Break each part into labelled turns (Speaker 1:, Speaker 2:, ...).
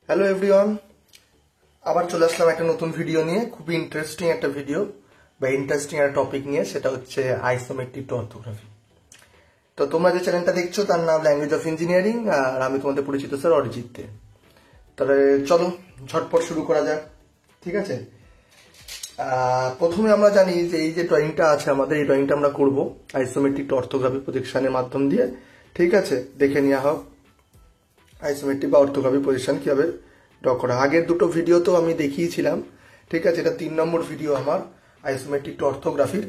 Speaker 1: Hello everyone, আবার চলে আসলাম একটা নতুন ভিডিও নিয়ে। খুবই ইন্টারেস্টিং একটা ভিডিও বা ইন্টারেস্টিং একটা টপিক নিয়ে, সেটা হচ্ছে আইসোমেট্রিক অর্থোগ্রাফি। তো তোমরা যে চ্যানেলটা দেখছো তার নাম ল্যাঙ্গুয়েজ অফ ইঞ্জিনিয়ারিং, আর আমি তোমাদের পরিচিত স্যার অরিজিৎ দে। তাহলে চলো ঝটপট শুরু করা যাক। ঠিক আছে, প্রথমে আমরা জানি যে এই যে ড্রয়িংটা আছে আমাদের, এই ড্রয়িংটা আমরা করব আইসোমেট্রিক অর্থোগ্রাফি প্রজেকশনের মাধ্যম দিয়ে। ঠিক আছে, দেখে নেওয়া হোক আইসোমেট্রিক বা অর্থোগ্রাফি পজিশন কিভাবে ড্র করা। আগের দুটো ভিডিও তো আমি দেখিয়েছিলাম। ঠিক আছে, এটা 3 নম্বর ভিডিও আমার আইসোমেট্রিক অর্থোগ্রাফির।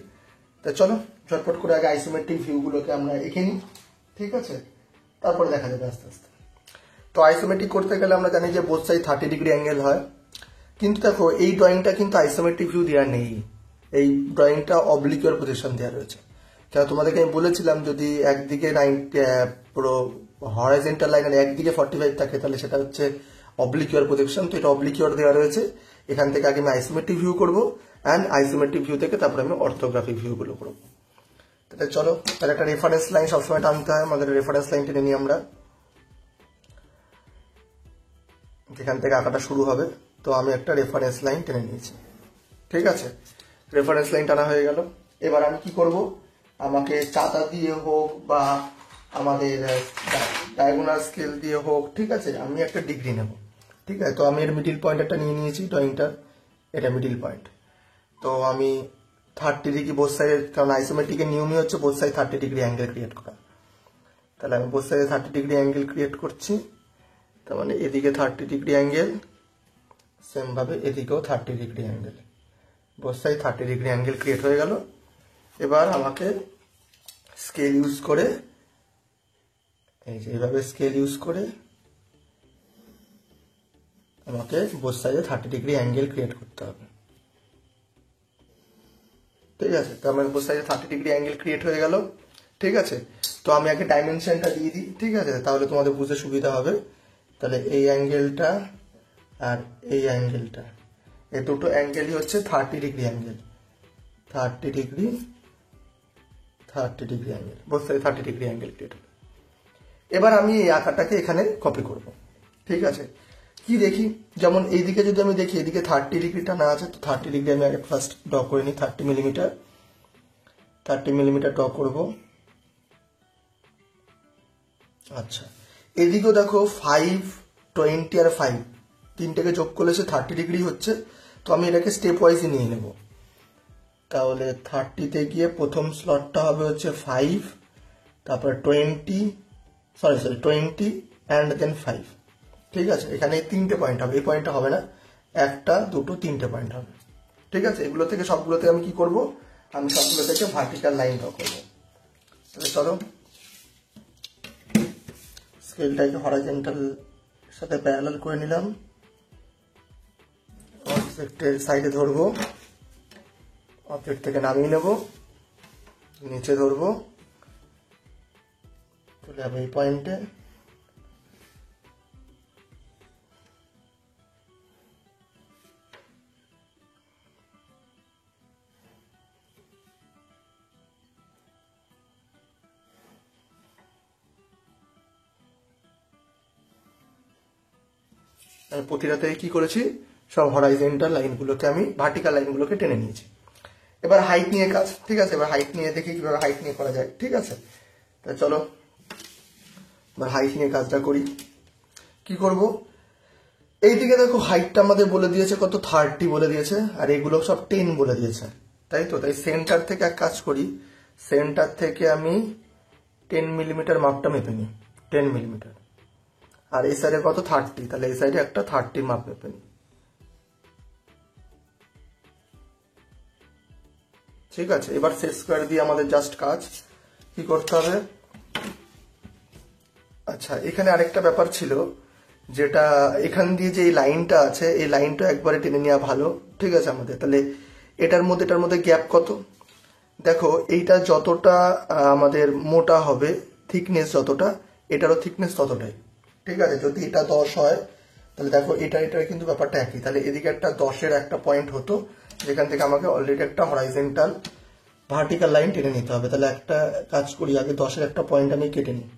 Speaker 1: তা চলো ঝটপট করে আগে আইসোমেট্রিক ভিউগুলোকে আমরা এঁকে নিই। ঠিক আছে, তারপরে দেখা যাবে আস্তে আস্তে। তো আইসোমেট্রিক করতে গেলে আমরা জানি যে বোথ সাইড 30 ডিগ্রি অ্যাঙ্গেল হয়, কিন্তু দেখো এই ড্রয়িংটা কিন্তু আইসোমেট্রিক ভিউ দেওয়া নেই। এই ড্রয়িংটা অবলিকুয়ার পজিশন দেওয়া রয়েছে। কেন তোমাদেরকে আমি বলেছিলাম যদি একদিকে পুরো হরাইজন্টাল লাইনের একদিকে 45 থাকে তাহলে সেটা হচ্ছে অবলিকুয়ার প্রজেকশন। তো এটা অবলিকুয়ার দেওয়া রয়েছে। এখান থেকে আগে আমি আইসোমেট্রিক ভিউ করবো, অ্যান্ড আইসোমেট্রিক ভিউ থেকে তারপরে আমি অর্থোগ্রাফিক ভিউগুলো করবো। তাহলে চলো, তাহলে একটা রেফারেন্স লাইন সবসময় টানতে হয়। আমাদের রেফারেন্স লাইন টেনে নিই আমরা, যেখান থেকে আঁকাটা শুরু হবে। তো আমি একটা রেফারেন্স লাইন টেনে নিয়েছি। ঠিক আছে, রেফারেন্স লাইন টানা হয়ে গেল। এবার আমি কি করব, আমাকে চাঁদা দিয়ে হোক বা আমাদের ডায়াগোনাল স্কেল দিয়ে হোক, ঠিক আছে, আমি একটা ডিগ্রি নেব। ঠিক আছে, তো আমি এর মিডিল পয়েন্ট একটা নিয়ে নিয়েছি ড্রয়িংটার, এটা মিডিল পয়েন্ট। তো আমি 30 ডিগ্রি বোথ সাইড, কারণ আইসোমেট্রিকের নিয়মই হচ্ছে both side 30 degree angle create করা। তাহলে আমি বোথ সাইডে 30 ডিগ্রি অ্যাঙ্গেল ক্রিয়েট করছি। তার মানে এদিকে 30 ডিগ্রি অ্যাঙ্গেল, সেম ভাবে এদিকেও 30 degree angle, both side 30 degree angle create হয়ে গেল। এবার আমাকে স্কেল ইউজ করে, এই যে এইভাবে স্কেল ইউজ করে আমাকে বোথ সাইডে 30 ডিগ্রি অ্যাঙ্গেল ক্রিয়েট করতে হবে। ঠিক আছে, তো আমার বোথ সাইডে 30 ডিগ্রি অ্যাঙ্গেল ক্রিয়েট হয়ে গেল। ঠিক আছে, তো আমি আগে ডাইমেনশনটা দিয়ে দিই। ঠিক আছে, তাহলে তোমাদের বুঝতে সুবিধা হবে। তাহলে এই অ্যাঙ্গেলটা আর এই অ্যাঙ্গেলটা, এই দুটো অ্যাঙ্গেলই হচ্ছে 30 degree angle. 30 degree angle, both সাইডে 30 ডিগ্রি অ্যাঙ্গেল ক্রিয়েট হবে। এবার আমি এই আঁকাটাকে এখানে কপি করব। ঠিক আছে, কি দেখি, যেমন এইদিকে যদি আমি দেখি এদিকে 30 ডিগ্রিটা না আছে, তো 30 ডিগ্রি আমি আগে ফার্স্ট ড্র করে নিই। 30 মিলিমিটার ড্র করব। আচ্ছা, এদিকেও দেখো 5, 20 আর 5 তিনটাকে যোগ করলে সে 30 ডিগ্রি হচ্ছে। তো আমি এটাকে স্টেপ ওয়াইজই নিয়ে নেব। তাহলে 30তে গিয়ে প্রথম স্লটটা হবে হচ্ছে 5, তারপর 20 অ্যান্ড দেন 5। ঠিক আছে, এখানে এই 3টে পয়েন্ট হবে, এই পয়েন্টটা হবে না, 1, 2, 3টে পয়েন্ট হবে। ঠিক আছে, এগুলো থেকে সবগুলোতে আমি কি করব, আমি সবগুলো থেকে ভার্টিক্যাল লাইন ড্র করবো। তাহলে চলো স্কেলটাকে হরাইজন্টাল সাথে প্যারালাল করে নিলাম। অবজেক্টের সাইডে ধরবো, অবজেক্ট থেকে নামিয়ে নেব, নিচে ধরবো, চলে যাবো এই পয়েন্টে। প্রতিটাতে কি করেছি, সব হরাইজন্টাল লাইনগুলোকে আমি ভার্টিক্যাল লাইনগুলোকে টেনে নিয়েছি। এবার হাইট নিয়ে কাজ। ঠিক আছে, এবার হাইট নিয়ে দেখি কিভাবে হাইট নিয়ে করা যায়। ঠিক আছে, তা চলো এবার হাইট নিয়ে কাজটা করি। কি করব, এইদিকে দেখো হাইটটা আমাদের বলে দিয়েছে কত, 30 বলে দিয়েছে, আর এগুলো সব 10 বলে দিয়েছে, তাই তো। তাই সেন্টার থেকে এক কাজ করি, সেন্টার থেকে আমি 10 মিলিমিটার মাপটা মেপে নিই, 10 মিলিমিটার। আর এই সাইডে কত, 30, তাহলে এই সাইডে একটা 30 মাপ মেপে নিই। ঠিক আছে, এবার সেট স্কোয়ার দিয়ে আমাদের জাস্ট কাজ কি করতে হবে। আচ্ছা, এখানে আরেকটা ব্যাপার ছিল, যেটা এখান দিয়ে যে এই লাইনটা আছে, এই লাইনটা একবারে টেনে নেওয়া ভালো। ঠিক আছে, আমাদের তাহলে এটার মধ্যে গ্যাপ কত, দেখো এইটা যতটা আমাদের মোটা হবে, থিকনেস যতটা, এটারও থিকনেস ততটাই। ঠিক আছে, যদি এটা 10 হয় তাহলে দেখো এটার কিন্তু ব্যাপারটা একই। তাহলে এদিকে একটা 10-এর একটা পয়েন্ট হতো, যেখান থেকে আমাকে অলরেডি একটা হরাইজন্টাল ভার্টিক্যাল লাইন টেনে নিতে হবে। তাহলে একটা কাজ করি, আগে 10-এর একটা পয়েন্ট আমি কেটে নিই,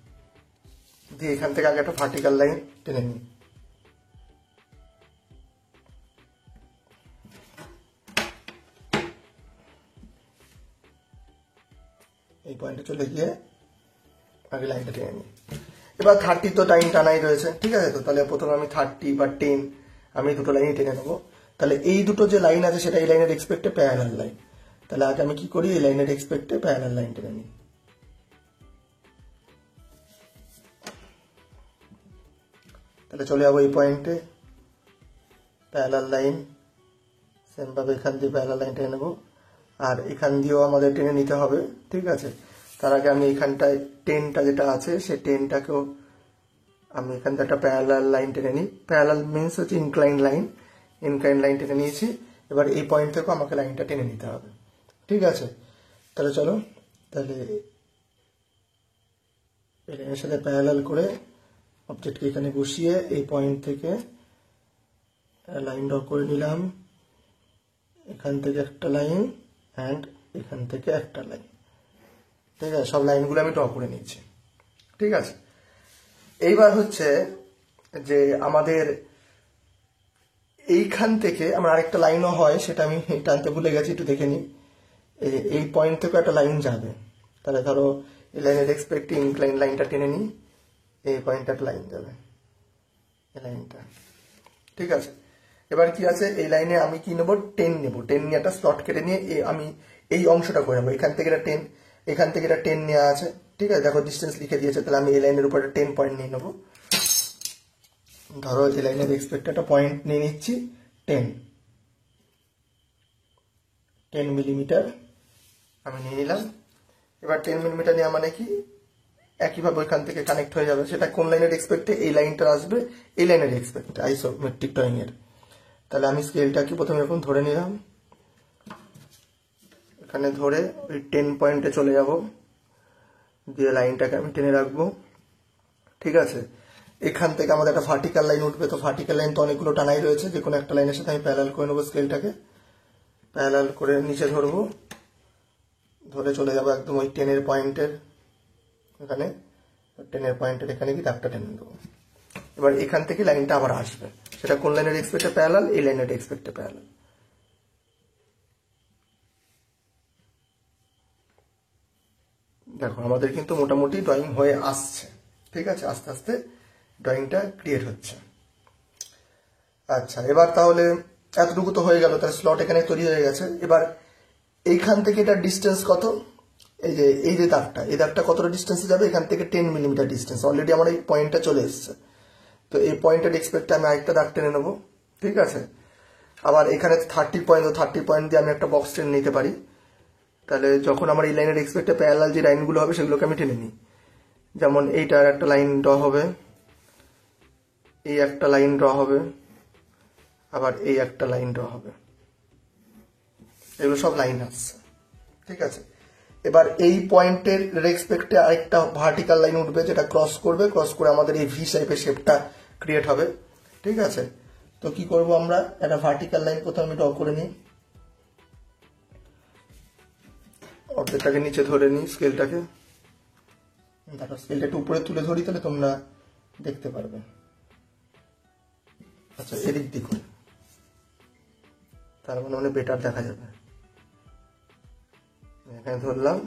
Speaker 1: দিয়ে এখান থেকে আগে একটা ভার্টিক্যাল লাইন টেনে নিই। এই পয়েন্টে চলে গিয়ে আগে লাইনটা টেনে নিই। এবার 30 তো টাইম টানাই রয়েছে, ঠিক আছে। তো তাহলে প্রথমে আমি 30 বা 10 আমি দুটো লাইনই টেনে নেবো। তাহলে এই দুটো যে লাইন আছে সেটা এই লাইনের এক্সপেক্টে প্যারালাল লাইন। তাহলে আগে আমি কি করি, এই লাইনের এক্সপেক্টে প্যারালাল লাইন টেনে নিই। তাহলে চলে যাবো এই পয়েন্টে, প্যারালাল লাইন সেম ভাবে এখান দিয়ে প্যারালাল লাইন টেনে নেবো, আর এখান দিয়েও আমাদের টেনে নিতে হবে, ঠিক আছে। তার আগে আমি এখানটায় 10টা যেটা আছে সেই 10টাকেও আমি এখান থেকে একটা প্যারালাল লাইন টেনে নিই। প্যারালাল মিনস হচ্ছে ইনক্লাইন লাইন টেনে নিয়েছি। এবার এই পয়েন্ট থেকেও আমাকে লাইনটা টেনে নিতে হবে, ঠিক আছে। তাহলে চলো, তাহলে এই লাইনের সাথে প্যারালাল করে অবজেক্টকে এখানে বসিয়ে এই পয়েন্ট থেকে লাইন ড্র করে নিলাম। এখান থেকে একটা লাইন অ্যান্ড এখান থেকে একটা লাইন, ঠিক আছে। সব লাইনগুলো আমি ড্র করে নিয়েছি, ঠিক আছে। এইবার হচ্ছে যে আমাদের এইখান থেকে আমার আরেকটা লাইনও হয়, সেটা আমি টানতে ভুলে গেছি, একটু দেখে নিই। এই পয়েন্ট থেকে একটা লাইন যাবে, তাহলে ধরো এই লাইনের এক্সপেক্টে ইনক্লাইন লাইনটা টেনে নিই, এই পয়েন্টটা একটা লাইন যাবে, এই লাইনটা, ঠিক আছে। এবার কি আছে, এই লাইনে আমি কি নেবো, 10 নেবো। 10 নিয়ে একটা স্লট কেটে নিয়ে আমি এই অংশটা করে নেবো। এখান থেকে এটা 10, এখান থেকে এটা 10 নেওয়া আছে, ঠিক আছে। দেখো ডিস্টেন্স লিখে দিয়েছে, তাহলে আমি এই লাইনের উপর 10 পয়েন্ট নিয়ে নেবো। ধরো এই লাইনের এক্সপেক্ট একটা পয়েন্ট নিয়ে নিচ্ছি 10 মিলিমিটার আমি নিয়ে নিলাম। এবার 10 মিলিমিটার নেওয়া মানে কি, একইভাবে ওইখান থেকে কানেক্ট হয়ে যাবে। সেটা কোন লাইনের এক্সপেক্টে, এই লাইনটা আসবে এই লাইনের এক্সপেক্টে আইসোমেট্রিক ড্রয়িং এর। তাহলে আমি স্কেলটাকে প্রথমে এরকম ধরে নিলাম, এখানে ধরে ওই 10 পয়েন্টে চলে যাব, দিয়ে লাইনটাকে আমি টেনে রাখবো, ঠিক আছে। এখান থেকে আমাদের একটা ভার্টিক্যাল লাইন উঠবে, তো ভার্টিক্যাল লাইন তো অনেকগুলো টানাই রয়েছে, যে কোনো একটা লাইনের সাথে আমি প্যারালাল করে নেবো। স্কেলটাকে প্যারালাল করে নিচে ধরবো, ধরে চলে যাবো একদম ওই 10 পয়েন্টের এখানে, 10 পয়েন্টের এখানে কি দাগটা টেনে দেবো। এবার এখান থেকে লাইনটা আবার আসবে, সেটা কোন লাইনের এক্সপেক্টে প্যারালাল, এই লাইনের এক্সপেক্টে প্যারালাল। দেখো আমাদের কিন্তু মোটামুটি ড্রয়িং হয়ে আসছে, ঠিক আছে। আস্তে আস্তে ড্রয়িংটা ক্রিয়েট হচ্ছে। আচ্ছা, এবার তাহলে এতটুকু তো হয়ে গেল, তাহলে স্লট এখানে তৈরি হয়ে গেছে। এবার এইখান থেকে এটা ডিস্টেন্স কত, এই যে দাগটা, এই দাগটা কতটা ডিস্টেন্সে যাবে, এখান থেকে 10 মিলিমিটার ডিস্টেন্স। অলরেডি আমার এই পয়েন্টটা চলে এসছে, তো এই পয়েন্টের এক্সপেক্টে আমি আরেকটা দাগ টেনে নেবো, ঠিক আছে। আবার এখানে 30 পয়েন্ট, 30 পয়েন্ট দিয়ে আমি একটা বক্স টেনে নিতে পারি। তাহলে যখন আমার এই লাইনের এক্সপেক্টে প্যারালাল যে লাইনগুলো হবে সেগুলোকে আমি টেনে নিই। যেমন এইটার একটা লাইন ড্র হবে, এই একটা লাইন ড্র হবে, আবার এই একটা লাইন ড্র হবে, এগুলো সব লাইন আসছে, ঠিক আছে। এবার এই পয়েন্টের রেসপেক্টে আরেকটা ভার্টিক্যাল লাইন উঠবে, যেটা ক্রস করবে, ক্রস করে আমাদের এই ভি শেপের শেপটা ক্রিয়েট হবে, ঠিক আছে। তো কি করব, আমরা একটা ভার্টিক্যাল লাইন প্রথমে ড্র করে নিই, অবজেক্টটাকে নিচে ধরে নিই, স্কেলটাকে, দেখো স্কেলটা একটু উপরে তুলে ধরি, তাহলে তোমরা দেখতে পারবে। আচ্ছা, এদিক দেখুন, তার মানে বেটার দেখা যাবে। এখানে ধরলাম,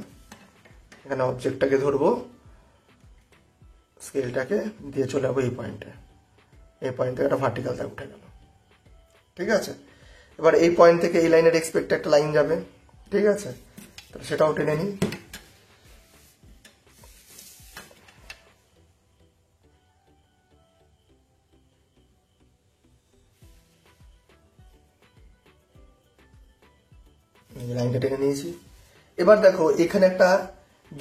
Speaker 1: এখানে অবজেক্টটাকে ধরবো, স্কেলটাকে দিয়ে চলে যাবো এই পয়েন্টে, এই পয়েন্ট থেকে একটা ভার্টিক্যাল দাগ উঠে গেল, ঠিক আছে। এবার এই পয়েন্ট থেকে এই লাইনের এক্সপেক্টে একটা লাইন যাবে, ঠিক আছে। তাহলে সেটাও টেনে নিই। লাইনটা টেনে নিয়েছি। এবার দেখো এখানে একটা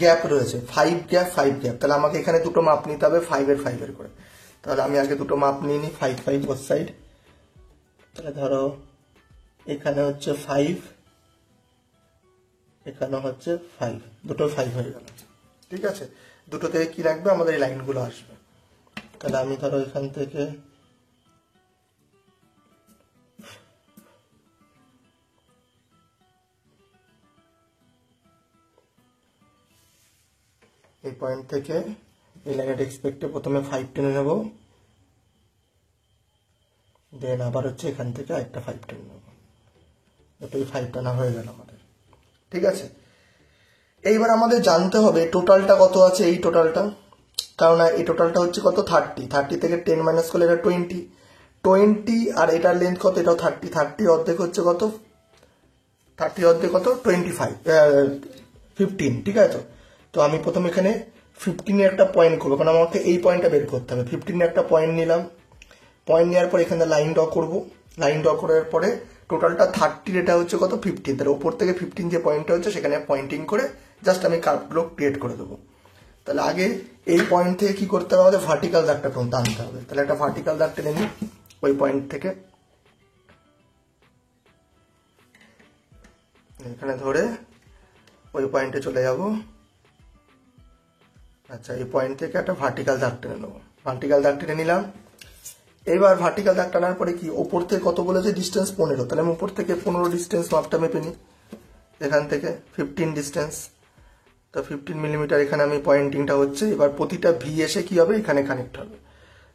Speaker 1: গ্যাপ রয়েছে, 5 গ্যাপ 5 গ্যাপ। তাহলে আমাকে এখানে দুটো মাপ নিতে হবে 5 করে। তাহলে আমি আগে দুটো মাপ নিয়ে নিই, 5 5 বোথ সাইড। তাহলে ধরো এখানে হচ্ছে 5, এখানে হচ্ছে 5, দুটো 5 হয়ে গেল, ঠিক আছে। দুটো থেকে কি রাখবে, আমাদের এই লাইনগুলো আসবে। তাহলে আমি ধরো এখান থেকে এই পয়েন্ট থেকে এই লাইনের এক্সপেক্টে প্রথমে 5 টেনে নেব, দেন আবার হচ্ছে এখান থেকে একটা 5 টেনে নেব, দুটোই 5 টানা হয়ে গেল আমাদের, ঠিক আছে। এইবার আমাদের জানতে হবে টোটালটা কত আছে, এই টোটালটা, কারণ এই টোটালটা হচ্ছে কত 30 থেকে 10 মাইনাস করলে এটা 20 আর এটার লেন্থ কত, এটাও 30 অর্ধেক হচ্ছে কত, 30 অর্ধেক কত 15, ঠিক আছে। তো আমি প্রথমে এখানে 15 একটা পয়েন্ট করবো, কারণ আমাকে এই পয়েন্টটা বের করতে হবে। 15 একটা পয়েন্ট নিলাম, পয়েন্ট নেওয়ার পর এখানে লাইন ড্র করবো, লাইন ড্র করার পরে টোটালটা 30, এটা হচ্ছে কত 15, তাহলে উপর থেকে 15 যে পয়েন্টটা হচ্ছে সেখানে পয়েন্টিং করে জাস্ট আমি কার্ভগুলো ক্রিয়েট করে দেবো। তাহলে আগে এই পয়েন্ট থেকে কি করতে হবে, আমাদের ভার্টিক্যাল দাগটা টানতে হবে। তাহলে একটা ভার্টিক্যাল দাগ টেনে নিই ওই পয়েন্ট থেকে, এখানে ধরে ওই পয়েন্টে চলে যাব। আচ্ছা, এই পয়েন্ট থেকে একটা ভার্টিক্যাল দাগ টেনে নেবো, ভার্টিক্যাল দাগ টেনে নিলাম। এইবার ভার্টিক্যাল দাগ টানার পরে কি, ওপর থেকে কত বলেছে ডিস্টেন্স 15, তাহলে আমি উপর থেকে 15 ডিস্টেন্স মাপটা মেপে নিই। এখান থেকে 15 ডিস্টেন্স, তো 15 মিলিমিটার এখানে আমি পয়েন্টিংটা হচ্ছে। এবার প্রতিটা ভি এসে কি হবে, এখানে কানেক্ট হবে।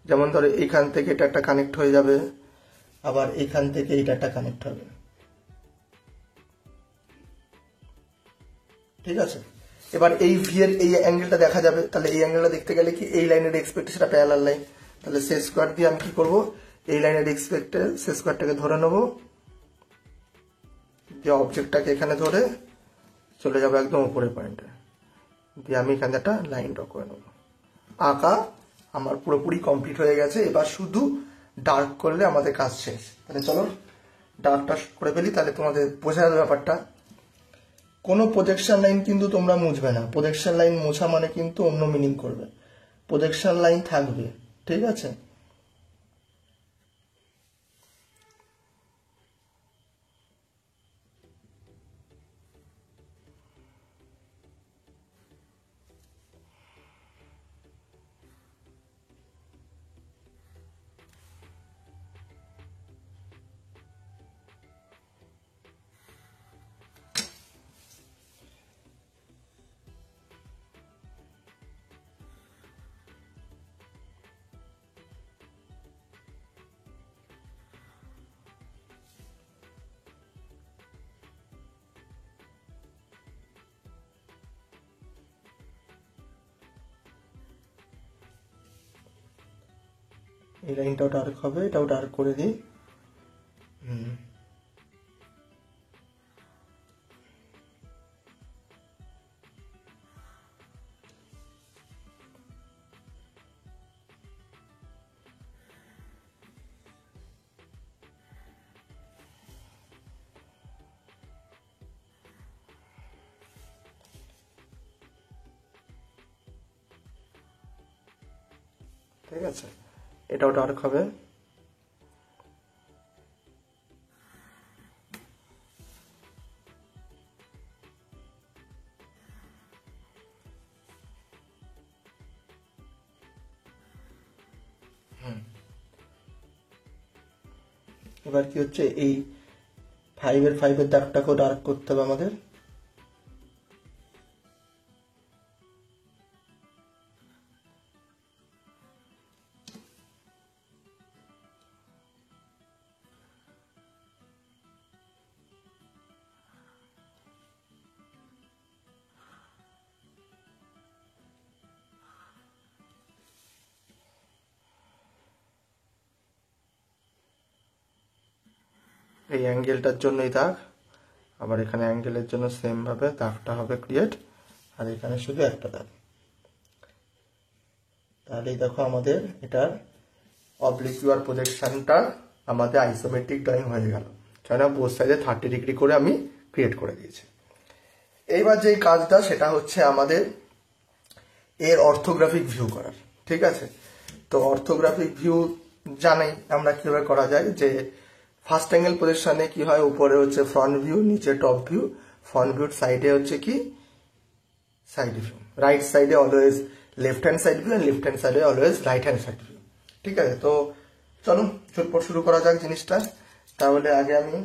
Speaker 1: যেমন ধরো এখান থেকে এটা একটা কানেক্ট হয়ে যাবে, আবার এখান থেকে এটা একটা কানেক্ট হবে, ঠিক আছে। এবার এই ভি এর এই অ্যাঙ্গেলটা দেখা যাবে, তাহলে এই অ্যাঙ্গেলটা দেখতে গেলে কি এই লাইনের এক্সপেক্ট সেটা প্যারালাল লাইন, তাহলে সে স্কোয়ার দিয়ে আমি কি করবো, এই লাইনের এক্সপেক্টের সে স্কোয়ারটাকে ধরে নেবো, যে অবজেক্টটাকে এখানে ধরে চলে যাবো একদম উপরের পয়েন্টে, দিয়ে আমি এখানে একটা লাইন ড্র করে নেবো। আঁকা আমার পুরোপুরি কমপ্লিট হয়ে গেছে, এবার শুধু ডার্ক করলে আমাদের কাজ শেষ। তাহলে চলো ডার্কটা করে ফেলি, তাহলে তোমাদের বোঝা যাবে ব্যাপারটা। কোনো প্রজেকশন লাইন কিন্তু তোমরা মুছবে না, প্রজেকশন লাইন মোছা মানে কিন্তু অন্য মিনিং করবে, প্রজেকশন লাইন থাকবে, ঠিক আছে। এই লাইনটাও ডার্ক হবে, এটাও ডার্ক করে দিই। ঠিক আছে, এটাও ডার্ক হবে। এবার কি হচ্ছে, এই 5-এর দাগটাকেও ডার্ক করতে হবে আমাদের। এই অ্যাঙ্গেলটার জন্য এই দাগ, আবার এখানে অ্যাঙ্গেলের জন্য সেম ভাবে দাগটা হবে ক্রিয়েট, আর এখানে শুধু একটা দাগ। তাহলেই দেখো আমাদের এটার অবলিকুয়ার প্রজেকশনটা আমাদের আইসোমেট্রিক ড্রয়িং হয়ে গেল, কেন বোথ সাইডে 30 ডিগ্রি করে আমি ক্রিয়েট করে দিয়েছি। এইবার যে কাজটা সেটা হচ্ছে আমাদের এর অর্থোগ্রাফিক ভিউ করার, ঠিক আছে। তো অর্থোগ্রাফিক ভিউ জানাই আমরা কিভাবে করা যায়, যে ফার্স্ট অ্যাঙ্গেল পজিশনে কি হয়, উপরে হচ্ছে ফ্রন্ট ভিউ, নিচে টপ ভিউ, ফ্রন্ট ভিউর সাইডে হচ্ছে কি সাইড ভিউ, রাইট সাইডে always left hand side view, left hand সাইডে always right hand side view, ঠিক আছে। তো চলো ঝটপট শুরু করা যাক জিনিসটা। তাহলে আগে আমি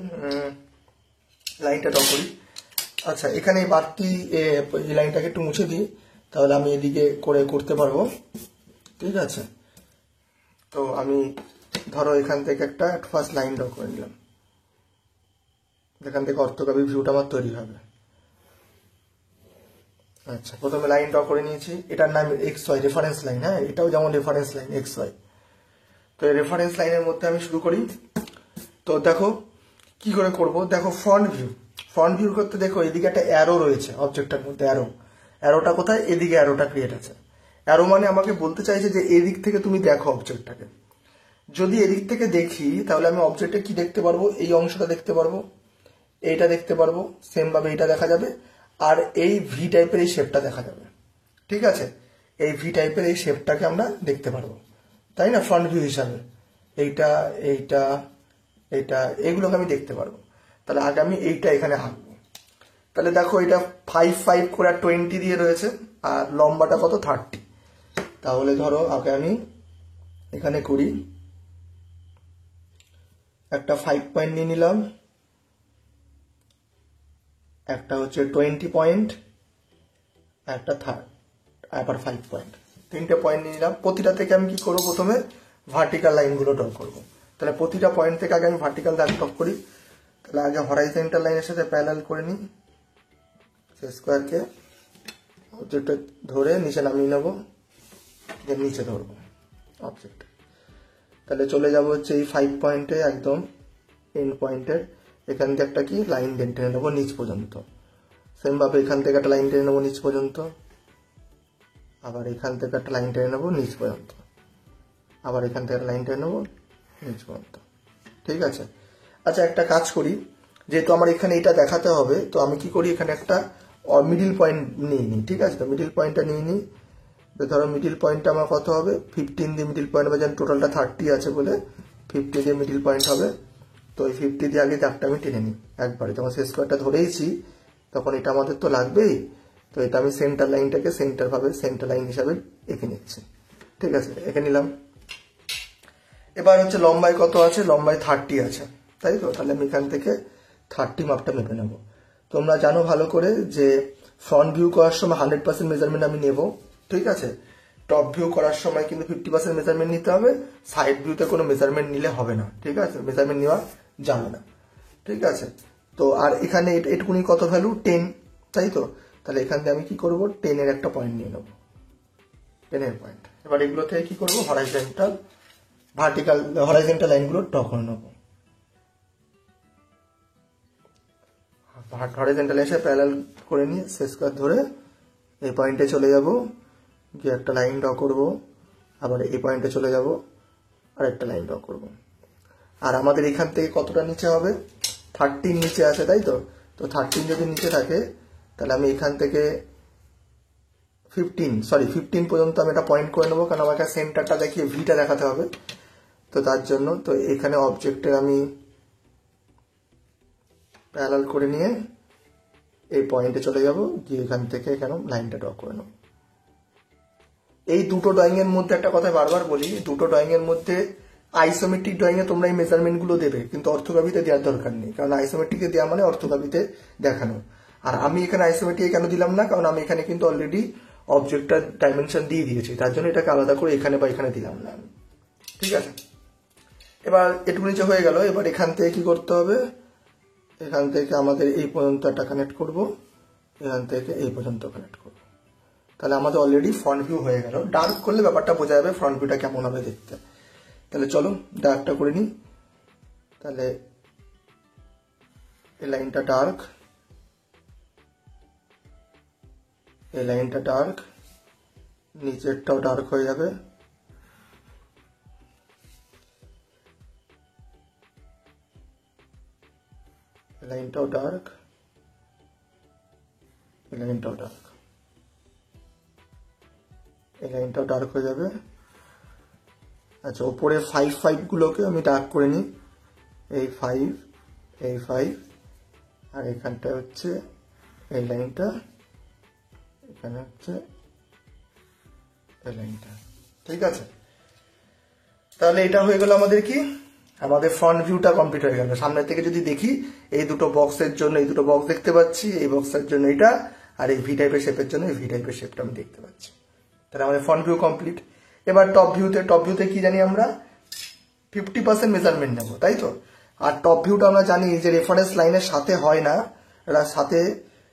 Speaker 1: লাইনটা ড্র করি। আচ্ছা, এখানে বাড়তি এই লাইনটাকে একটু মুছে দিই, তাহলে আমি এদিকে করে করতে পারবো, ঠিক আছে। তো আমি ধরো এখান থেকে একটা ফার্স্ট লাইন ড্র করে নিলাম, যেখান থেকে অর্থোগ্রাফিক ভিউটা আমার তৈরি হবে। আচ্ছা, প্রথমে লাইন ড্র করে নিয়েছি, এটার নাম এক্স ওয়াই রেফারেন্স লাইন। হ্যাঁ, এটাও যেমন রেফারেন্স লাইন এক্স ওয়াই। তো এই রেফারেন্স লাইনের মধ্যে আমি শুরু করি। তো দেখো কি করে করব, দেখো ফ্রন্ট ভিউ করতে দেখো এদিকে একটা অ্যারো রয়েছে অবজেক্টের মধ্যে, অ্যারোটা কোথায়, এদিকে অ্যারোটা ক্রিয়েট আছে। অ্যারো মানে আমাকে বলতে চাইছে যে এদিক থেকে তুমি দেখো অবজেক্টটাকে। যদি এদিক থেকে দেখি তাহলে আমি অবজেক্টে কি দেখতে পারবো, এই অংশটা দেখতে পারবো, এইটা দেখতে পারবো, সেম ভাবে এইটা দেখা যাবে, আর এই ভি টাইপের এই শেপটা দেখা যাবে। ঠিক আছে, এই ভি টাইপের এই শেপটাকে আমরা দেখতে পারবো, তাই না, ফ্রন্ট ভিউ হিসাবে। এইটা এইটা এইটা এগুলোকে আমি দেখতে পারবো। তাহলে আগে আমি এইটা এখানে আঁকবো। তাহলে দেখো এটা 5 5 করে 20 দিয়ে রয়েছে, আর লম্বাটা কত 30। তাহলে ধরো আগে আমি এখানে করি, একটা 5 পয়েন্ট নিয়ে নিলাম, একটা হচ্ছে 20 পয়েন্ট, একটা আবার 5 পয়েন্ট, 3টে পয়েন্ট নিয়ে নিলাম। প্রতিটা থেকে আমি কি করবো, প্রথমে ভার্টিক্যাল লাইনগুলো ড্র করবো। তাহলে প্রতিটা পয়েন্ট থেকে আগে আমি ভার্টিক্যাল দাগ ড্র করি। তাহলে আগে হরাইজন্টাল লাইনের সাথে প্যারালাল করে নিই, স্কোয়ারকে অবজেক্টে ধরে নিচে নামিয়ে নেবো, নিচে ধরবো অবজেক্ট। তাহলে চলে যাব হচ্ছে এই 5 পয়েন্টে, একদম এন্ড পয়েন্টের এখান থেকে একটা কি লাইন টেনে নেবো নিচ পর্যন্ত। সেম ভাবে এখান থেকে একটা লাইন টেনে নেবো নিচ পর্যন্ত, আবার এখান থেকে একটা লাইন টেনে নেবো নিচ পর্যন্ত, আবার এখান থেকে একটা লাইন টেনে নেবো নিচ পর্যন্ত। ঠিক আছে, আচ্ছা একটা কাজ করি, যেহেতু আমার এখানে এটা দেখাতে হবে, তো আমি কি করি, এখানে একটা মিডিল পয়েন্ট নিয়ে নিই। ঠিক আছে, তো মিডিল পয়েন্টটা নিয়ে নিই। ধরো মিডিল পয়েন্টটা আমার কত হবে, 15 দিয়ে মিডিল পয়েন্ট হবে, যেন টোটালটা 30 আছে বলে 50 দিয়ে মিডিল পয়েন্ট হবে। তো এই 50 দিয়ে আগে দাগটা আমি টেনে নিই একবারে, যখন শেষ স্কোয়ারটা ধরেইছি তখন এটা আমাদের তো লাগবেই। তো এটা আমি সেন্টার লাইনটাকে সেন্টার লাইন হিসাবে এঁকে নিচ্ছি। ঠিক আছে, এঁকে নিলাম। এবার হচ্ছে লম্বায় কত আছে, লম্বায় 30 আছে, তাই তো। তাহলে আমি এখান থেকে 30 মাপটা মেপে নেবো। তোমরা জানো ভালো করে যে ফ্রন্ট ভিউ করার সময় 100% মেজারমেন্ট আমি নেব। ঠিক আছে, টপ ভিউ করার সময় কিন্তু 50% মেজারমেন্ট নিতে হবে, সাইড ভিউতে কোনো মেজারমেন্ট নিলে হবে না। ঠিক আছে, মেজারমেন্ট নেওয়া যাবে না। ঠিক আছে, তো আর এখানে এটুকুনি কত ভ্যালু 10, তাই তো। তাহলে এখান থেকে আমি কি করবো, 10-এর একটা পয়েন্ট নিয়ে নেবো, 10-এর পয়েন্ট। এবার এগুলো থেকে কি করবো, হরাইজন্টাল লাইনগুলো ড্র করে নেবো। হরাইজন্টাল এসে প্যারালাল করে নিয়ে শেষ কাজ ধরে এই পয়েন্টে চলে যাব, গিয়ে একটা লাইন ড্র করবো, আবার এই পয়েন্টে চলে যাব আর একটা লাইন ড্র করবো। আর আমাদের এখান থেকে কতটা নিচে হবে, 13 নিচে আছে, তাই তো। তো 13 যদি নিচে থাকে তাহলে আমি এখান থেকে 15 পর্যন্ত আমি একটা পয়েন্ট করে নেবো, কারণ আমাকে সেন্টারটা দেখিয়ে ভিটা দেখাতে হবে। তো তার জন্য তো এখানে অবজেক্টের আমি প্যারালাল করে নিয়ে এই পয়েন্টে চলে যাব, গিয়ে এখান থেকে এখানে লাইনটা ড্র করে নেব। এই দুটো ড্রয়িং এর মধ্যে একটা কথা বারবার বলি, দুটো ড্রয়িং এর মধ্যে আইসোমেট্রিক ড্রয়িং এ তোমরা এই মেজারমেন্ট গুলো দেবে, কিন্তু অর্থোগ্রাফিতে দেওয়ার দরকার নেই, কারণ আইসোমেট্রিকে দেওয়া মানে অর্থোগ্রাফিতে দেখানো। আর আমি এখানে আইসোমেট্রিক কেন দিলাম না, কারণ আমি এখানে কিন্তু অলরেডি অবজেক্টটার ডাইমেনশন দিয়ে দিয়েছি, তার জন্য এটাকে আলাদা করে এখানে বা এখানে দিলাম না। ঠিক আছে, এবার এটুকু নিচে হয়ে গেল। এবার এখান থেকে কি করতে হবে, এখান থেকে আমাদের এই পর্যন্ত একটা কানেক্ট করব, এখান থেকে এই পর্যন্ত কানেক্ট করব। তাহলে আমাদের অলরেডি ফ্রন্ট ভিউ হয়ে গেল। ডার্ক করলে ব্যাপারটা বোঝা যাবে ফ্রন্ট ভিউটা কেমন হবে দেখতে। তাহলে চলো ডার্কটা করে নিই। তাহলে এই লাইনটা ডার্ক, এই লাইনটা ডার্ক, নিচেরটাও ডার্ক হয়ে যাবে। লাইনটাও ডার্ক, এই লাইনটাও ডার্ক, এই লাইনটাও ডার্ক হয়ে যাবে। আচ্ছা, ওপরে 5 5 গুলোকে আমি ডার্ক করে নিই, এই 5, এই 5, আর এখানটা হচ্ছে এই লাইনটা, এখানে হচ্ছে এই লাইনটা। ঠিক আছে, তাহলে এটা হয়ে গেল আমাদের কি, আমাদের ফ্রন্ট ভিউটা কমপ্লিট হয়ে গেল। সামনের থেকে যদি দেখি এই দুটো বক্সের জন্য এই দুটো বক্স দেখতে পাচ্ছি, এই বক্সের জন্য এটা, আর এই ভি টাইপের শেপের জন্য এই ভি টাইপের শেপটা আমি দেখতে পাচ্ছি। তাহলে আমাদের ফ্রন্ট ভিউ কমপ্লিট। এবার টপ ভিউতে কি জানি আমরা 50% মেজারমেন্ট নেবো, তাই তো। আর টপ ভিউটা আমরা জানি যে রেফারেন্স লাইনের সাথে হয় না, এটা সাথে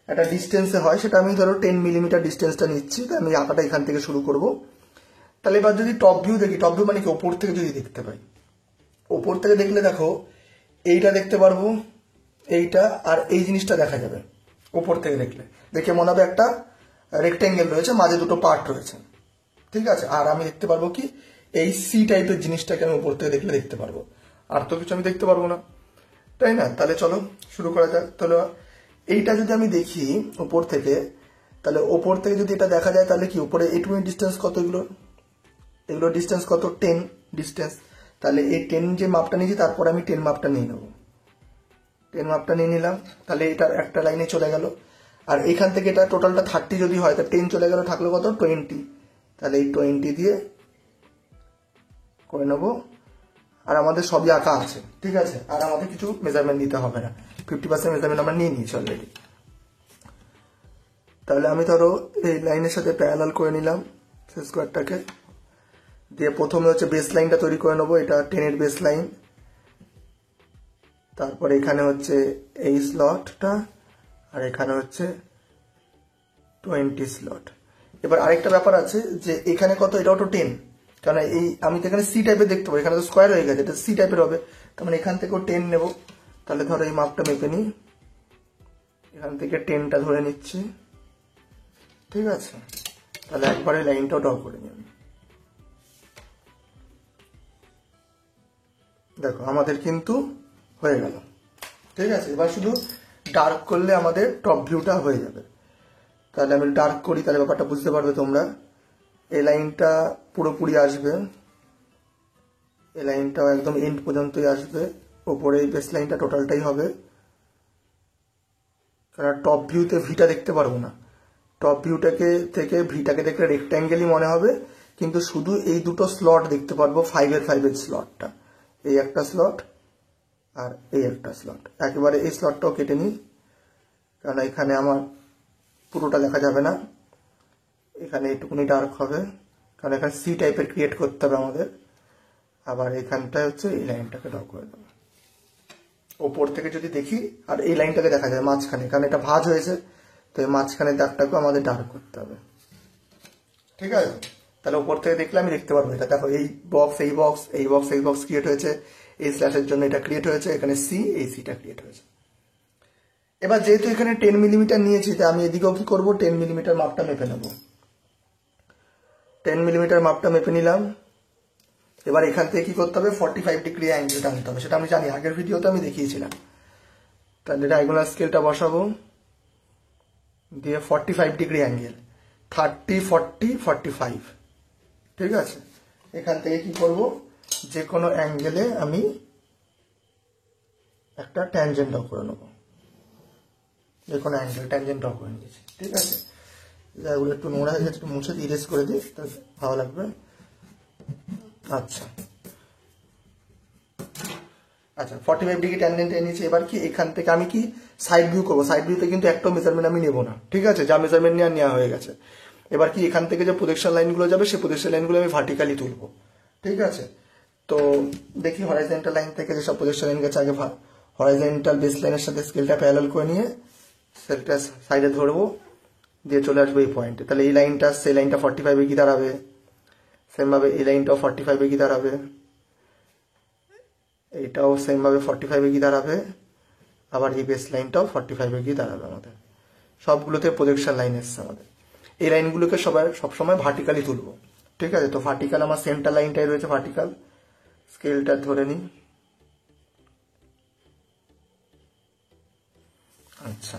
Speaker 1: একটা ডিস্টেন্সে হয়, সেটা আমি ধরো 10 মিলিমিটার ডিস্টেন্সটা নিচ্ছি, তাই আমি আঁকাটা এখান থেকে শুরু করব। তাহলে এবার যদি টপ ভিউ দেখি, টপ ভিউ মানে কি ওপর থেকে যদি দেখতে পাই, ওপর থেকে দেখলে দেখো এইটা দেখতে পারবো, এইটা আর এই জিনিসটা দেখা যাবে ওপর থেকে দেখলে। দেখে মনে হবে একটা রেক্ট্যাঙ্গেল রয়েছে, মাঝে দুটো পার্ট রয়েছে, ঠিক আছে। আর আমি দেখতে পারবো কি এই সি টাইপের জিনিসটাকে আমি উপর থেকে দেখলে দেখতে পারবো, আর তো কিছু আমি দেখতে পারবো না, তাই না? তাহলে চলো শুরু করা যাক। তাহলে এইটা যদি আমি দেখি উপর থেকে, তাহলে ওপর থেকে যদি এটা দেখা যায়, তাহলে কি উপরে এইটুকু ডিস্টেন্স কত, এগুলো ডিস্টেন্স কত, 10 ডিস্টেন্স। তাহলে এই 10 যে মাপটা নিয়েছি তারপরে আমি 10 মাপটা নিয়ে নেবো, 10 মাপটা নিয়ে নিলাম। তাহলে এটা একটা লাইনে চলে গেল। আর এখান থেকে এটা টোটালটা 30 যদি হয়, তা 10 চলে গেল, থাকলো কত, 20। তাহলে এই 20 দিয়ে করে নেবো। আর আমাদের সবই আঁকা আছে, ঠিক আছে, আর আমাদের কিছু মেজারমেন্ট নিতে হবে না, 50% মেজারমেন্ট আমরা নিয়ে নিয়েছি অলরেডি। তাহলে আমি ধরো এই লাইনের সাথে প্যারালাল করে নিলাম স্কোয়ারটাকে, দিয়ে প্রথমে হচ্ছে বেস লাইনটা তৈরি করে নেবো, এটা 10-এর বেস লাইন। তারপরে এখানে হচ্ছে এই স্লটটা, আর এখানে হচ্ছে 20 স্লট। এবার আরেকটা ব্যাপার আছে যে এখানে কত, এটাও তো 10, কারণ এই আমি তো এখানে সি টাইপের দেখতে পাবো, এখানে তো স্কোয়ার হয়ে গেছে, এটা সি টাইপের হবে, তার মানে এখান থেকেও 10 নেব। তাহলে ধরো এই মাপটা মেপে নিই, এখান থেকে 10টা ধরে নিচ্ছি, ঠিক আছে। তাহলে একবারে লাইনটাও ড্র করে নিই। দেখো আমাদের কিন্তু হয়ে গেল, ঠিক আছে। এবার শুধু ডার্ক করলে আমাদের টপ ভিউটা হয়ে যাবে। তাহলে আমি ডার্ক করি, তাহলে ব্যাপারটা বুঝতে পারবে তোমরা। এই লাইনটা পুরোপুরি আসবে, এই লাইনটাও একদম এন্ড পর্যন্তই আসবে, ওপরে এই বেস লাইনটা টোটালটাই হবে। কারণ টপ ভিউতে ভিটা দেখতে পারবো না, টপ ভিউটাকে থেকে ভিটাকে দেখলে রেক্ট্যাঙ্গেলই মনে হবে, কিন্তু শুধু এই দুটো স্লট দেখতে পারবো, 5-এর স্লটটা, এই একটা স্লট আর এই একটা স্লট। একেবারে এই স্লটটাও কেটে নিই, কারণ এখানে আমার পুরোটা দেখা যাবে না, এখানে এইটুকুনি ডার্ক হবে, কারণ এখানে সি টাইপের ক্রিয়েট করতে হবে আমাদের। আবার এখানটায় হচ্ছে এই লাইনটাকে ড্র করে দেবো ওপর থেকে যদি দেখি, আর এই লাইনটাকে দেখা যায় মাঝখানে, কারণ এটা ভাঁজ হয়েছে, তো এই মাঝখানে দাগটাকেও আমাদের ডার্ক করতে হবে, ঠিক আছে। তাহলে ওপর থেকে দেখলে আমি দেখতে পারবো, এটা দেখো এই বক্স এই বক্স এই বক্স এই বক্স ক্রিয়েট হয়েছে, এই স্ল্যাশের জন্য এটা ক্রিয়েট হয়েছে, এখানে সি, এই সিটা ক্রিয়েট হয়েছে। এবার যেহেতু এখানে 10 মিলিমিটার নিয়েছি, তাই আমি এদিকেও কি করবো, 10 মিলিমিটার মাপটা মেপে নেব। 10 মিলিমিটার মাপটা মেপে নিলাম। এবার এখান থেকে কি করতে হবে, 45 ডিগ্রি অ্যাঙ্গেলটা আনতে হবে, সেটা আমি জানি, আগের ভিডিওতে আমি দেখিয়েছিলাম। তাহলে ডায়াগোনাল স্কেলটা বসাবো, দিয়ে 45 ডিগ্রি অ্যাঙ্গেল, 30, 40, 45, ঠিক আছে। এখান থেকে কি করব, যে কোনো অ্যাঙ্গেলে আমি একটা ট্যানজেন্ট ড্র করে নেব, যে কোনো অ্যাঙ্গেল ট্যানজেন্ট ড্র করে নিয়েছি, ঠিক আছে। এগুলো একটু নোংরা হয়ে গেছে, একটু মুছে ইরেজ করে দিই, তাহলে ভালো লাগবে। আচ্ছা আচ্ছা 45 ডিগ্রি ট্যানজেন্ট নিয়েছি। এবার কি এখান থেকে আমি কি সাইড ভিউ করবো, সাইড ভিউতে কিন্তু একটা মেজারমেন্ট আমি নেবো না, ঠিক আছে, যা মেজারমেন্ট নেওয়া হয়ে গেছে। এবার কি এখান থেকে যে প্রজেকশন লাইনগুলো যাবে, সেই প্রজেকশন লাইনগুলো আমি ভার্টিক্যালি তুলবো, ঠিক আছে। তো দেখি হরাইজন্টাল লাইন থেকে যেসব প্রজেকশন লাইন গেছে, আগে হরাইজন্টাল বেস লাইনের সাথে স্কেলটা প্যারালাল করে নিয়ে সেলটা সাইডে ধরবো, দিয়ে চলে আসবো এই পয়েন্টে। তাহলে এই লাইনটা, সেই লাইনটা 45 কি দাঁড়াবে, সেমভাবে এই লাইনটাও 45 কি দাঁড়াবে, এইটাও সেমভাবে 45 কি দাঁড়াবে, আবার এই বেস লাইনটাও 45 কি দাঁড়াবে। আমাদের সবগুলোতে প্রজেকশন লাইন এসছে আমাদের। এই লাইনগুলোকে সবসময় ভার্টিক্যালি তুলবো, ঠিক আছে। তো ভার্টিক্যাল আমার সেন্টার লাইনটাই রয়েছে ভার্টিক্যাল, স্কেলটা ধরে নিই। আচ্ছা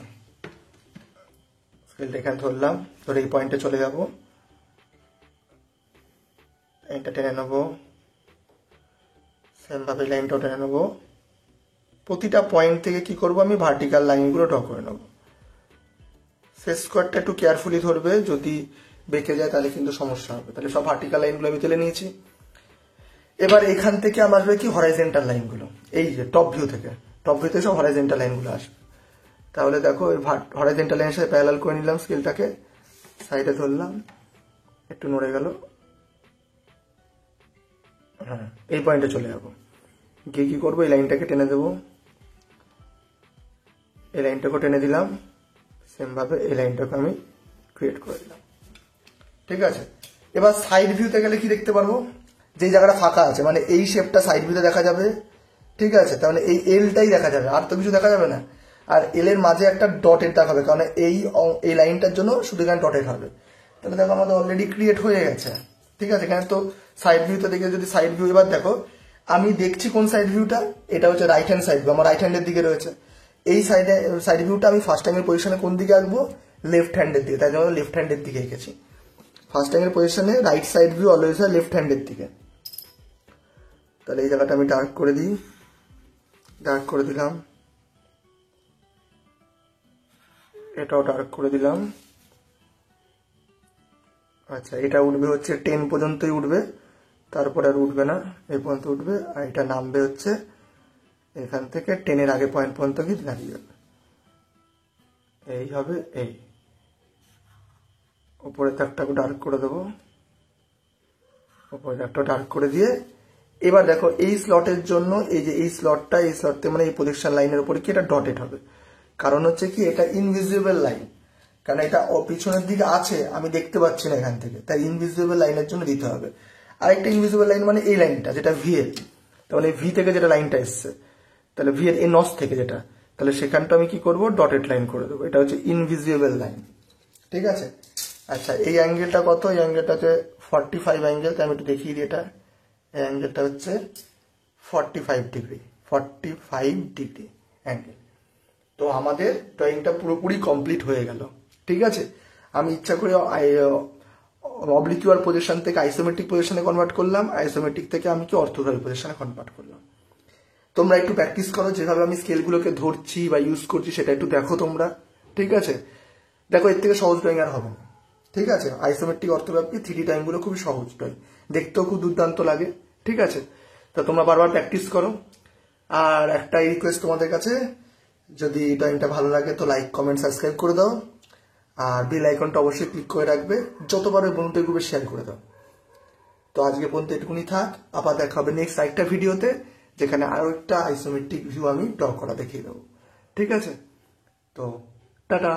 Speaker 1: স্কেলটা এখানে ধরলাম, ধরে এই পয়েন্টে চলে যাব, লাইনটা টেনে নেবো, সেমভাবে লাইনটাও টেনে নেবো। প্রতিটা পয়েন্ট থেকে কি করব, আমি ভার্টিক্যাল লাইনগুলো ড্র করে নেবো। শেষ স্কোয়ারটা একটু কেয়ারফুলি ধরবে, যদি বেঁকে যায় তাহলে কিন্তু সমস্যা হবে। তাহলে সব ভার্টিক্যাল লাইনগুলো আমি তুলে নিয়েছি। এবার এখান থেকে আমার আসবে কি হরাইজন্টাল লাইনগুলো, এই যে টপ ভিউতে সব হরাইজন্টাল লাইনগুলো আসবে। তাহলে দেখো এই হরাইজন্টাল লাইনের সাথে প্যারালাল করে নিলাম, স্কেলটাকে সাইডে ধরলাম, একটু নড়ে গেল, হ্যাঁ এই পয়েন্টে চলে যাবো। গিয়ে কি করবো, এই লাইনটাকে টেনে দেবো, এই লাইনটাকে টেনে দিলাম, সেম ভাবে এই লাইনটাকে আমি ক্রিয়েট করে দিলাম। ঠিক আছে, এবার সাইড ভিউতে গেলে কি দেখতে পারবো, যে জায়গাটা ফাঁকা আছে মানে এই শেপটা সাইড ভিউতে দেখা যাবে। ঠিক আছে, তার মানে এই এলটাই দেখা যাবে, আর তো কিছু দেখা যাবে না। আর এল এর মাঝে একটা ডটেড দেখাবে, কারণ এই লাইনটার জন্য শুধু এখানে ডটেড হবে। তাহলে দেখো আমাদের অলরেডি ক্রিয়েট হয়ে গেছে। ঠিক আছে, এখানে তো সাইড ভিউতে দেখে যদি সাইড ভিউ, এবার দেখো আমি দেখছি কোন সাইড ভিউটা, এটা হচ্ছে রাইট হ্যান্ড সাইড ভিউ, আমার রাইট হ্যান্ডের দিকে রয়েছে। এই সাইড ভিউটা আমি ফার্স্ট টাইমের পজিশনে কোন দিকে আঁকবো, লেফট হ্যান্ডের দিকে, তাই জন্য লেফট হ্যান্ডের দিকে এঁকেছি। ফার্স্ট টাইমের পজিশনে রাইট সাইড ভিউ অলওয়েজ হয় লেফট হ্যান্ডের দিকে। তাহলে এই জায়গাটা আমি ডার্ক করে দিই, ডার্ক করে দিলাম, এটাও ডার্ক করে দিলাম। আচ্ছা, এটা উঠবে হচ্ছে 10 পর্যন্তই উঠবে, তারপর আর উঠবে না, এই পর্যন্ত উঠবে। আর এটা নামবে হচ্ছে এখান থেকে 10-এর আগে পয়েন্ট পর্যন্ত কি দাঁড়িয়ে যাবে, এই হবে। এই উপরে তারটাকে ডার্ক করে দেবো, উপরে তারটা ডার্ক করে দিয়ে এবার দেখো এই স্লটের জন্য এই যে এই স্লটটা, এই স্লটতে মানে এই প্রজেকশন লাইনের উপরে কি এটা ডটেড হবে, কারণ হচ্ছে কি এটা ইনভিজিবল লাইন, কারণ এটা পিছনের দিকে আছে আমি দেখতে পাচ্ছি না এখান থেকে, তাই ইনভিজিবল লাইনের জন্য দিতে হবে। আরেকটা ইনভিজিবল লাইন মানে এই লাইনটা যেটা ভি এর, তাহলে ভি থেকে যেটা লাইনটা এসছে, তাহলে ভি এর এই নস থেকে যেটা, তাহলে সেখানটা আমি কি করব, ডটেড লাইন করে দেবো, এটা হচ্ছে ইনভিজিবল লাইন। ঠিক আছে, আচ্ছা এই অ্যাঙ্গেলটা কত, এই অ্যাঙ্গেলটা হচ্ছে 45 অ্যাঙ্গেল, তাই আমি একটু দেখিয়ে দিই। এটা এই অ্যাঙ্গেলটা হচ্ছে 45 ডিগ্রি, 45 ডিগ্রি অ্যাঙ্গেল। তো আমাদের ড্রয়িংটা পুরোপুরি কমপ্লিট হয়ে গেল। ঠিক আছে, আমি ইচ্ছা করে অবলিকুয়ার পজিশন থেকে আইসোমেট্রিক পজিশনে কনভার্ট করলাম, আইসোমেট্রিক থেকে আমি কি অর্থোগোনাল পজিশনে কনভার্ট করলাম। তোমরা একটু প্র্যাকটিস করো, যেভাবে আমি স্কেলগুলোকে ধরছি বা ইউজ করছি সেটা একটু দেখো তোমরা। ঠিক আছে, দেখো এর থেকে সহজ ড্রয়িং আর হবে না। ঠিক আছে, আইসোমেট্রিক, অর্থোগ্রাফি, 3D ড্রয়িংগুলো খুবই সহজ ড্রয়িং, দেখতেও খুব দুর্দান্ত লাগে। ঠিক আছে, তা তোমরা বারবার প্র্যাকটিস করো। আর একটাই রিকোয়েস্ট তোমাদের কাছে, যদি ড্রয়িংটা ভালো লাগে তো লাইক, কমেন্ট, সাবস্ক্রাইব করে দাও। আর বেল আইকনটা অবশ্যই ক্লিক করে রাখবে, যতবার ওই বন্ধুদের গ্রুপে শেয়ার করে দাও। তো আজকে পর্যন্ত এটুকুনি থাক, আবার দেখা হবে নেক্সট আরেকটা ভিডিওতে, যেখানে আরো একটা আইসোমেট্রিক ভিউ আমি ড্র করা দেখিয়ে দেবো। ঠিক আছে, তো টাটা।